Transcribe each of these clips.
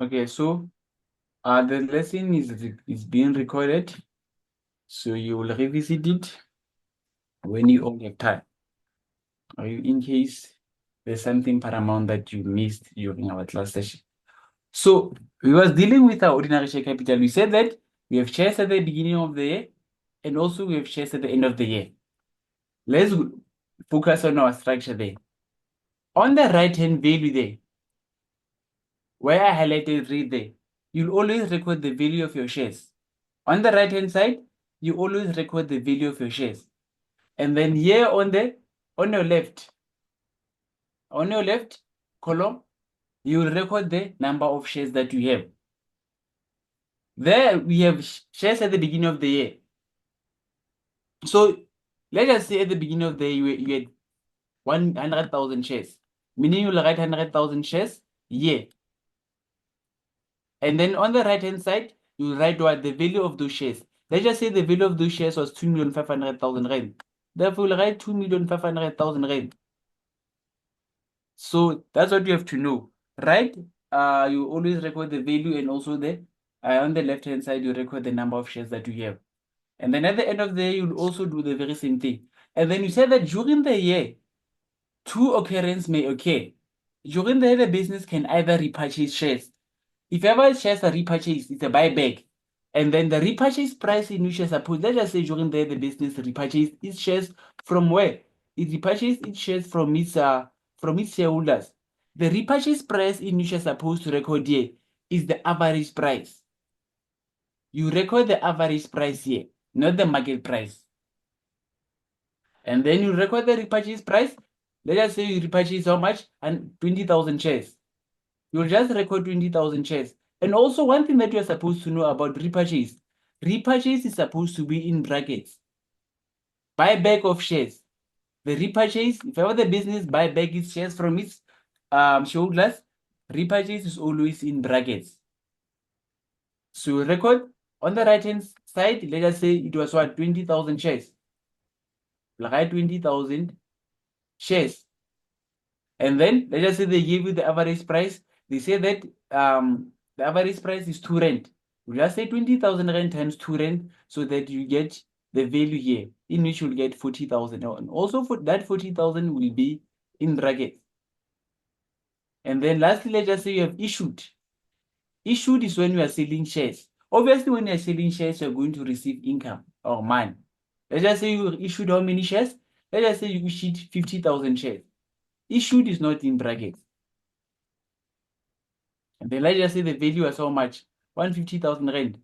Okay, so the lesson is being recorded, so you will revisit it when you all have time, or in case there's something paramount that you missed during our class session. So we was dealing with our ordinary share capital. We said that we have shares at the beginning of the year, and also we have shares at the end of the year. Let's focus on our structure there. On the right-hand value there, where I highlighted read there, you'll always record the value of your shares. On the right-hand side, you always record the value of your shares. And then here on your left column, you will record the number of shares that you have. There we have shares at the beginning of the year. So let us say at the beginning of the year you had 100,000 shares, meaning you'll write 100,000 shares here. And then on the right-hand side, you write what the value of those shares. Let's just say the value of those shares was 2,500,000 rand. Therefore, we'll write 2,500,000 rand. So that's what you have to know, right? You always record the value, and also on the left-hand side, you record the number of shares that you have. And then at the end of the year, you'll also do the very same thing. And then you say that during the year, two occurrences may occur. During the year, the business can either repurchase shares. If ever shares are repurchased, it's a buyback. And then the repurchase price in which shares are put, let's just say during the year, the business repurchased its shares from where? It repurchased its shares from its shareholders. The repurchase price in which you're supposed to record here is the average price. You record the average price here, not the market price. And then you record the repurchase price. Let's just say you repurchase how much? And 20,000 shares. You'll just record 20,000 shares. And also one thing that you're supposed to know about repurchase. Repurchase is supposed to be in brackets. Buyback of shares. The repurchase, if ever the business buy back its shares from its shareholders, repurchase is always in brackets. So record on the right-hand side, let us say it was what, 20,000 shares. We'll write 20,000 shares. And then let's just say they give you the average price. They say that the average price is 2 rand. We'll just say 20,000 rand times 2 rand so that you get the value here, in which you'll get 40,000. And also for that 40,000 will be in brackets. And then lastly, let's just say you have issued. Issued is when you are selling shares. Obviously, when you're selling shares, you're going to receive income or money. Let's just say you issued how many shares? Let's just say you issued 50,000 shares. Issued is not in brackets. And then let's just say the value is how much? 150,000 rand.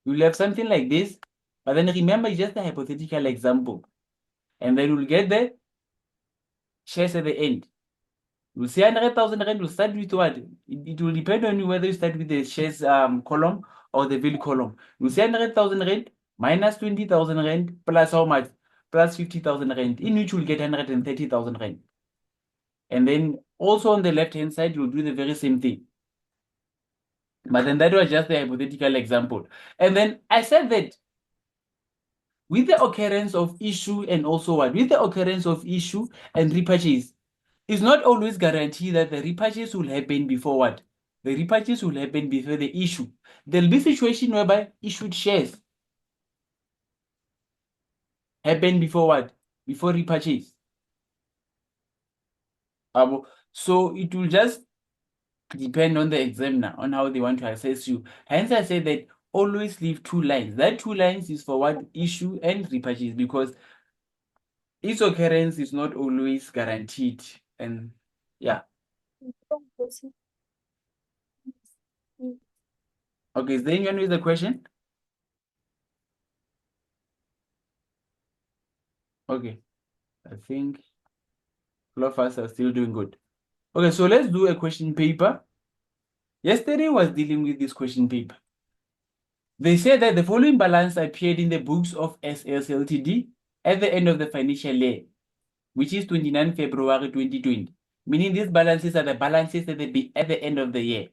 You'll have something like this, but then remember, it's just a hypothetical example. And then we'll get the shares at the end. You'll see 100,000 rand, will start with what? It will depend on you whether you start with the shares column or the value column. You'll see 100,000 rand minus 20,000 rand plus how much? Plus 50,000 rand, in which you'll get 130,000 rand. And then also on the left-hand side, you'll do the very same thing. But then that was just a hypothetical example. And then I said that with the occurrence of issue and also what? With the occurrence of issue and repurchase, it's not always guaranteed that the repurchase will happen before what? The repurchase will happen before the issue. There'll be situation whereby issued shares happen before what? Before repurchase. So it will just depend on the examiner on how they want to assess you. Hence, I say that always leave 2 lines. That 2 lines is for what? Issue and repurchase, because its occurrence is not always guaranteed. And yeah. Okay, is there anyone with a question? Okay, I think all of us are still doing good. Okay, so let's do a question paper. Yesterday was dealing with this question paper. They said that the following balance appeared in the books of SS Ltd at the end of the financial year, which is 29 February 2020. Meaning these balances are the balances at the end of the year.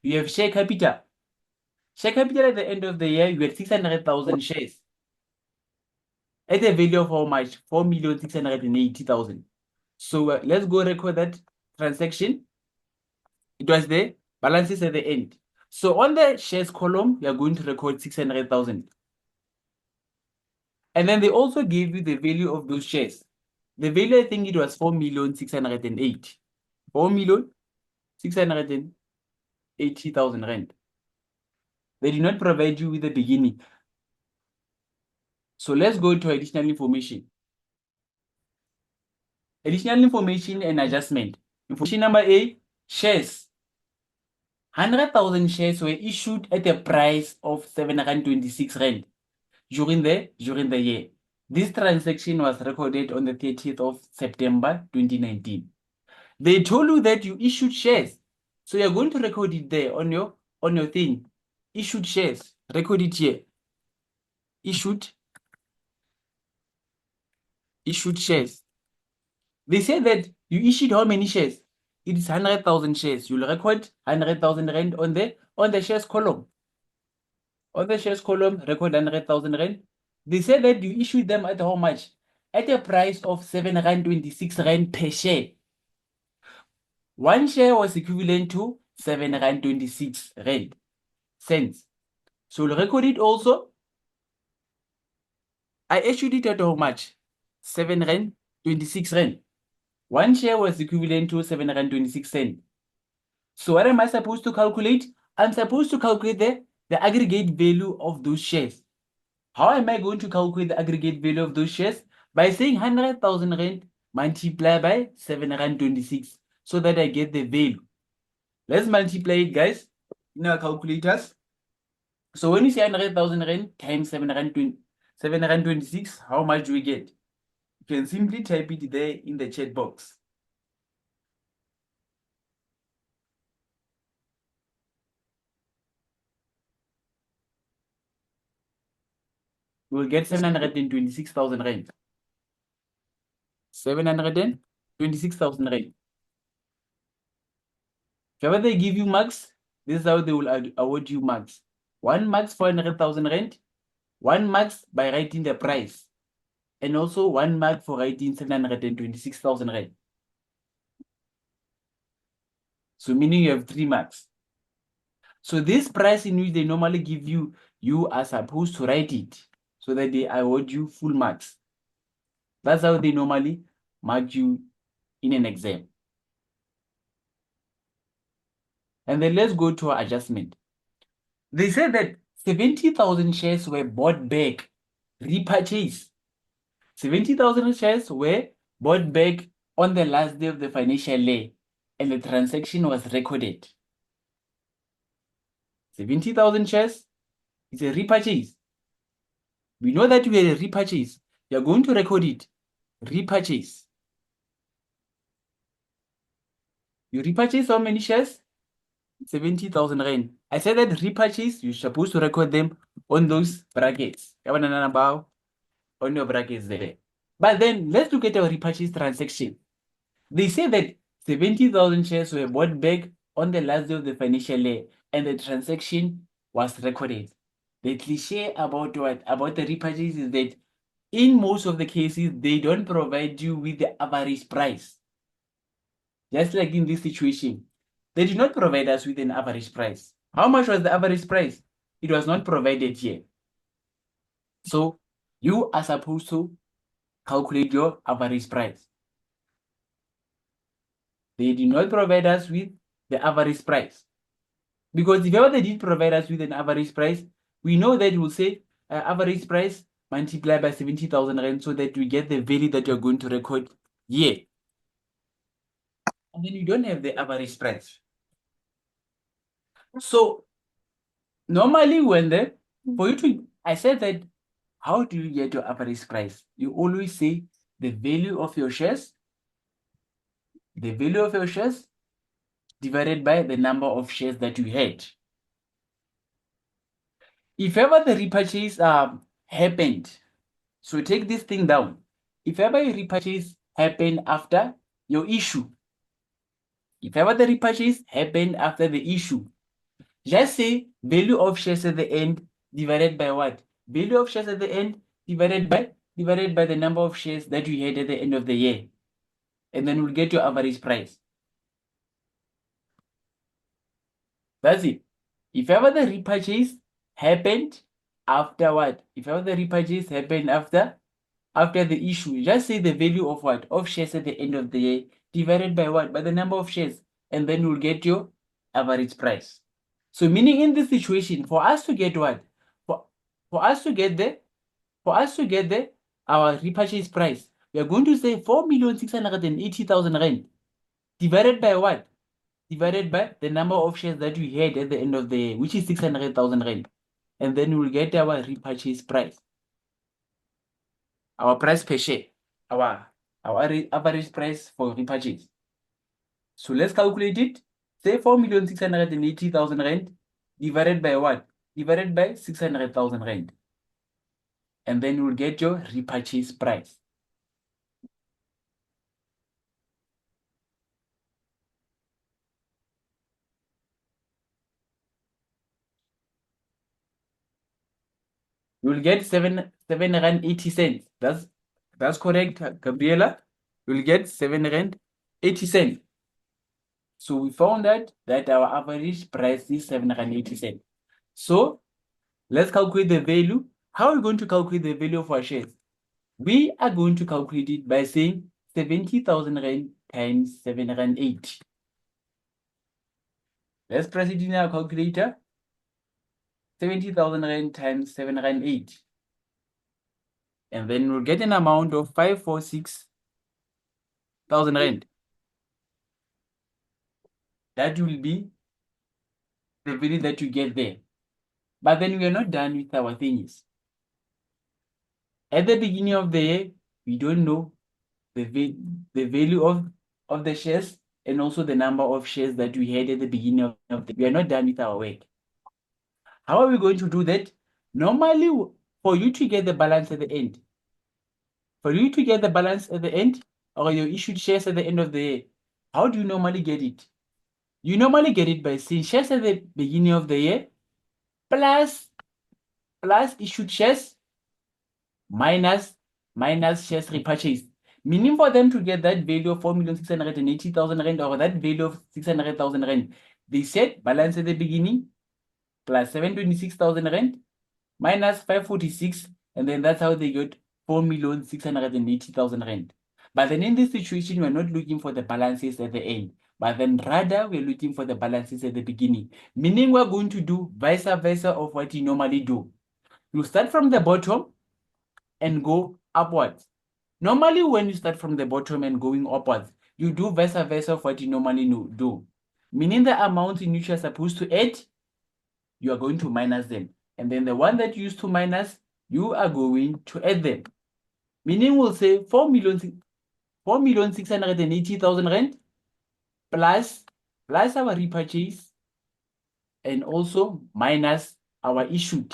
You have share capital. Share capital at the end of the year, you had 600,000 shares. At a value of how much? 4,680,000. So let's go record that transaction. It was the Balances at the end. So on the shares column, you are going to record 600,000. And then they also gave you the value of those shares. The value, I think it was 4,608,000. 4,680,000 rand. They did not provide you with the beginning. So let's go to additional information. Additional information and adjustment. Information number A, shares. 100,000 shares were issued at a price of 726 rand during the year. This transaction was recorded on the 30th of September 2019. They told you that you issued shares. So you're going to record it there on your thing. Issued shares. Record it here. Issued shares. They said that you issued how many shares? It is 100,000 shares. You'll record 100,000 rand on the shares column. On the shares column, record 100,000 rand. They said that you issued them at how much? At a price of 726 rand per share. One share was equivalent to 726 rand cents. So we'll record it also. I issued it at how much? 7 rand, 26 rand. One share was equivalent to 7 rand 26 cents. So what am I supposed to calculate? I'm supposed to calculate the aggregate value of those shares. How am I going to calculate the aggregate value of those shares? By saying 100,000 rand multiplied by 7 rand 26 so that I get the value. Let's multiply it, guys, in our calculators. So when you say 100,000 rand times 7 rand 26, how much do we get? You can simply type it there in the chat box. We will get 726,000 rand. 726,000 rand. Whenever they give you marks, this is how they will award you marks. 1 marks for 100,000 rand, 1 marks by writing the price, and also 1 mark for writing 726,000 rand. So meaning you have 3 marks. So this price in which they normally give you, you are supposed to write it so that they award you full marks. That's how they normally mark you in an exam. And then let's go to our adjustment. They said that 70,000 shares were bought back, repurchased. 70,000 shares were bought back on the last day of the financial year, and the transaction was recorded. 70,000 shares is a repurchase. We know that we had a repurchase. You are going to record it. Repurchase. You repurchase how many shares? 70,000 rand. I said that repurchase, you're supposed to record them on those brackets. On your brackets there. But then let's look at our repurchase transaction. They say that 70,000 shares were bought back on the last day of the financial year, and the transaction was recorded. The cliche about what? About the repurchase is that in most of the cases, they don't provide you with the average price. Just like in this situation, they did not provide us with an average price. How much was the average price? It was not provided here. So you are supposed to calculate your average price. They did not provide us with the average price. Because if ever they did provide us with an average price, we know that we'll say average price multiplied by 70,000 rand so that we get the value that you're going to record here. And then you don't have the average price. So normally I said that, how do you get your average price? You always say the value of your shares, divided by the number of shares that you had. If ever the repurchase happened, so take this thing down. If ever your repurchase happened after your issue, if ever the repurchase happened after the issue, just say value of shares at the end divided by what? Value of shares at the end divided by the number of shares that you had at the end of the year. And then we'll get your average price. That's it. If ever the repurchase happened after what? If ever the repurchase happened after the issue, just say the value of what? Of shares at the end of the year divided by what? By the number of shares. And then you'll get your average price. So meaning in this situation, for us to get what? For us to get our repurchase price, we are going to say 4,680,000 rand divided by what? Divided by the number of shares that we had at the end of the year, which is 600,000 rand. And then we'll get our repurchase price. Our price per share. Our average price for repurchase. So let's calculate it. Say 4,680,000 rand divided by what? Divided by 600,000 rand. And then you'll get your repurchase price. You'll get 7 rand 80 cents. That's correct, Gabriela. You'll get 7 rand 80 cents. So we found that our average price is 7 rand 80 cents. So let's calculate the value. How are we going to calculate the value of our shares? We are going to calculate it by saying 70,000 rand times 7 rand 80. Let's press it in our calculator. 70,000 rand times 7 rand 80. And then we'll get an amount of 546,000 rand. That will be the value that you get there. But then we are not done with our things. At the beginning of the year, we don't know the value of the shares and also the number of shares that we had at the beginning of the year. We are not done with our work. How are we going to do that? Normally, for you to get the balance at the end, or your issued shares at the end of the year, how do you normally get it? You normally get it by saying shares at the beginning of the year plus issued shares minus shares repurchased. Meaning for them to get that value of 4,680,000 rand or that value of 600,000 rand, they said balance at the beginning plus 726,000 rand minus 546, and then that's how they got 4,680,000 rand. But then in this situation, we're not looking for the balances at the end, but then rather we're looking for the balances at the beginning. Meaning we're going to do vice versa of what you normally do. You start from the bottom and go upwards. Normally, when you start from the bottom and going upwards, you do vice versa of what you normally do. Meaning the amount in which you're supposed to add, you are going to minus them. And then the one that you used to minus, you are going to add them. Meaning we'll say 4,680,000 rand plus our repurchase and also minus our issued.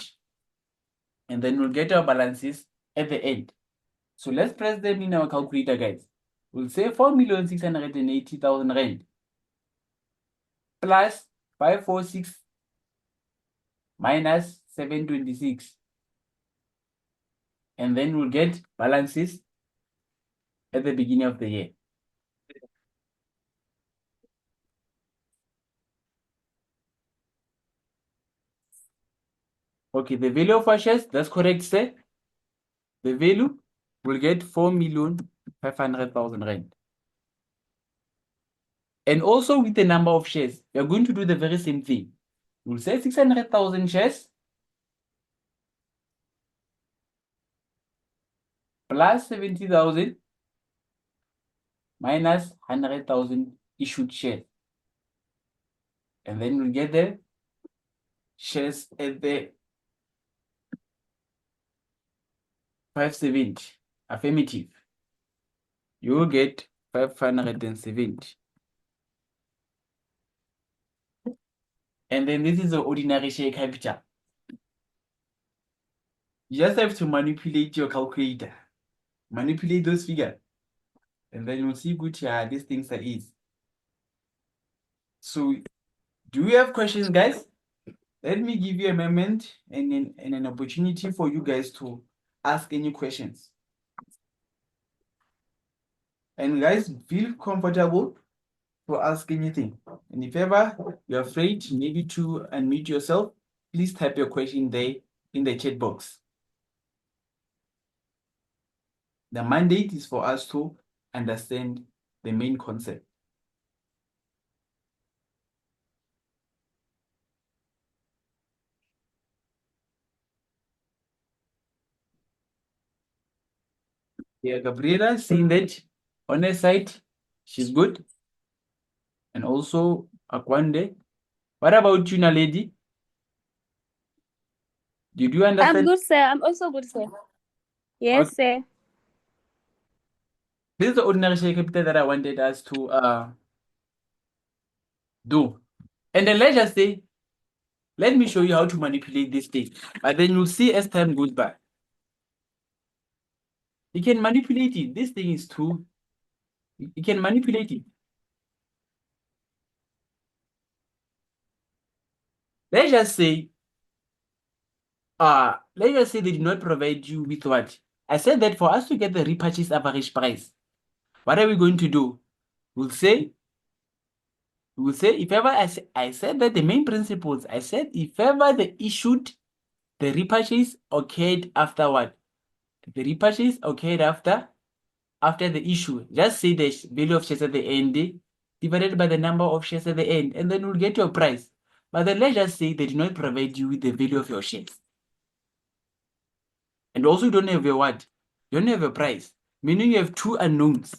And then we'll get our balances at the end. So let's press them in our calculator, guys. We'll say 4,680,000 rand plus 546 minus 726. And then we'll get balances at the beginning of the year. Okay, the value of our shares, that's correct, sir. The value will get 4,500,000 rand. And also with the number of shares, we are going to do the very same thing. We'll say 600,000 shares plus 70,000 minus 100,000 issued shares. And then we'll get the shares at the 570. Affirmative. You will get 570. And then this is the ordinary share capital. You just have to manipulate your calculator. Manipulate those figures. And then you'll see good, yeah, these things are easy. So do you have questions, guys? Let me give you a moment and an opportunity for you guys to ask any questions. And guys, feel comfortable. or ask anything. And if ever you're afraid maybe to unmute yourself, please type your question there in the chat box. The mandate is for us to understand the main concept. Yeah, Gabriela is saying that on her side, she's good. And also Akwande. What about you, Naledi? Did you I'm understand? good, sir. I'm also good, sir. Okay. Yes, sir. This is the ordinary share capital that I wanted us to do. And then let's just say, let me show you how to manipulate this thing. But then you'll see as time goes by. You can manipulate it. This thing is too, you can manipulate it. Let's just say, let's just say they did not provide you with what? I said that for us to get the repurchase average price, what are we going to do? We'll say, if ever I said that the main principles, I said if ever the repurchase occurred after what? The repurchase occurred after the issue. Just say the value of shares at the end divided by the number of shares at the end, and then you'll get your price. But then let's just say they do not provide you with the value of your shares. And also you don't have your what? You don't have a price, meaning you have two unknowns.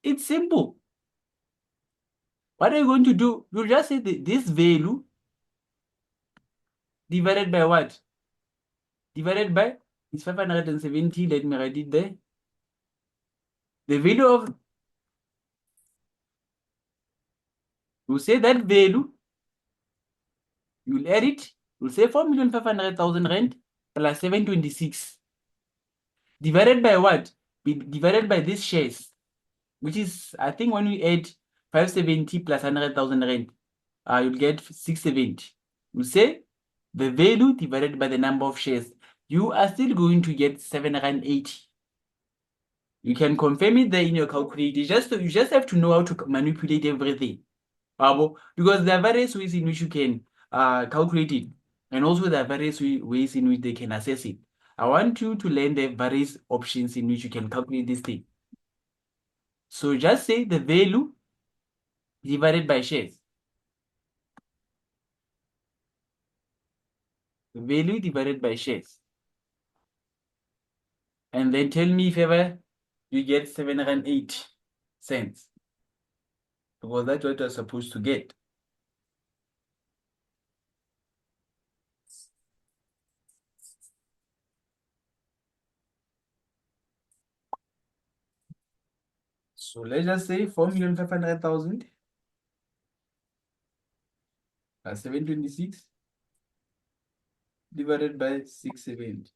It's simple. What are you going to do? You'll just say this value divided by what? Divided by, it's 570. Let me write it there. The value of, you say that value, you'll add it, you'll say 4,500,000 rand plus 726. Divided by what? Divided by these shares, which is, I think when we add 570 plus 100,000 rand, you'll get 670. You say the value divided by the number of shares, you are still going to get 780. You can confirm it there in your calculator. You just have to know how to manipulate everything. Because there are various ways in which you can calculate it, and also there are various ways in which they can assess it. I want you to learn the various options in which you can calculate this thing. So just say the value divided by shares. The value divided by shares. And then tell me if ever you get 708 cents. Because that's what you're supposed to get. So let's just say 4,500,000 plus 726 divided by 670.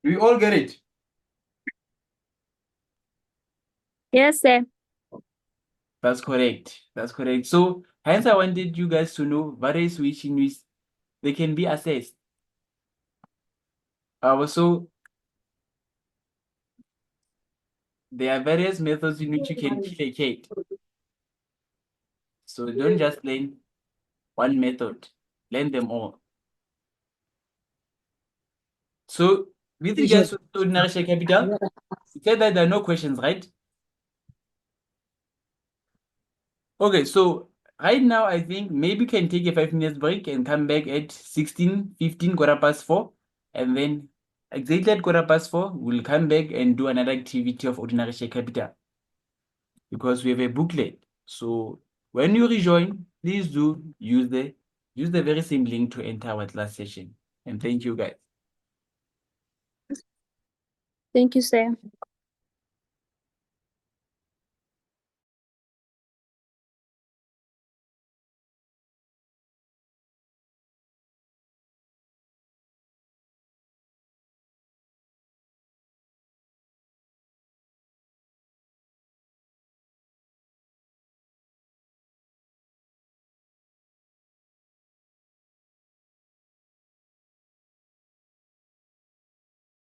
We all get it. Yes, sir. That's correct. That's correct. So hence I wanted you guys to know various ways in which they can be assessed. Also, there are various methods in which you can kill a cat. So don't just learn one method, learn them all. So with regards to ordinary share capital, you said that there are no questions, right? Okay, so right now I think maybe you can take a 5 minutes break and come back at 16:15, 4:15, and then exactly at 4:15, we'll come back and do another activity of ordinary share capital because we have a booklet. So when you rejoin, please do use the very same link to enter our class session. And thank you guys. Thank you, sir.